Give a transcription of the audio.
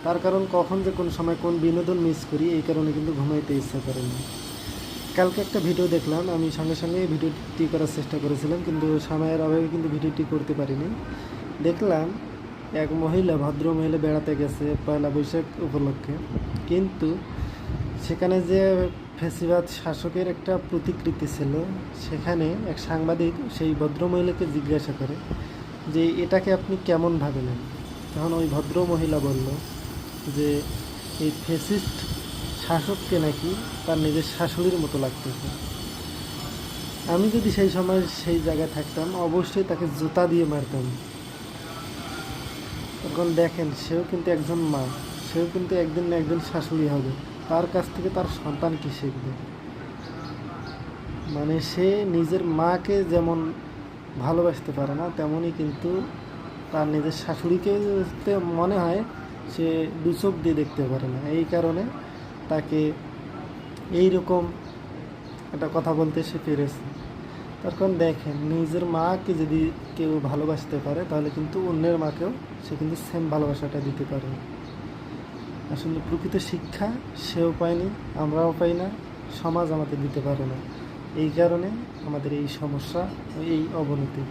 তার কারণ কখন যে কোন সময় কোন বিনোদন মিস করি এই কারণে কিন্তু ঘুমাইতে ইচ্ছা করে না। কালকে একটা ভিডিও দেখলাম, আমি সঙ্গে সঙ্গে ভিডিওটি করার চেষ্টা করেছিলাম কিন্তু সময়ের অভাবে কিন্তু ভিডিওটি করতে পারিনি। দেখলাম এক মহিলা, ভদ্র মহিলা বেড়াতে গেছে পয়লা বৈশাখ উপলক্ষে, কিন্তু সেখানে যে ফ্যাসিবাদ শাসকের একটা প্রতিকৃতি ছিল, সেখানে এক সাংবাদিক সেই ভদ্রমহিলাকে জিজ্ঞাসা করে যে এটাকে আপনি কেমনভাবে নেন। তখন ওই ভদ্র মহিলা বলল যে এই ফ্যাসিস্ট শাসককে নাকি তার নিজের শাশুড়ির মতো লাগতেছে। আমি যদি সেই সময় সেই জায়গায় থাকতাম অবশ্যই তাকে জুতা দিয়ে মারতাম। তখন দেখেন, সেও কিন্তু একজন মা, সেও কিন্তু একদিন না একদিন শাশুড়ি হবে। তার কাছ থেকে তার সন্তান কী শিখবে? মানে সে নিজের মাকে যেমন ভালোবাসতে পারে না, তেমনই কিন্তু তার নিজের শাশুড়িকে মনে হয় সে দু চোখ দিয়ে দেখতে পারে না। এই কারণে তাকে এই রকম একটা কথা বলতে সে পেরেছে। তখন দেখেন, নিজের মাকে যদি কেউ ভালোবাসতে পারে তাহলে কিন্তু অন্যের মাকেও সে কিন্তু সেম ভালোবাসাটা দিতে পারে। আসলে প্রকৃত শিক্ষা সেও পায়নি, আমরাও পাই না, সমাজ আমাদের দিতে পারে না। এই কারণে আমাদের এই সমস্যা, এই অবনতি।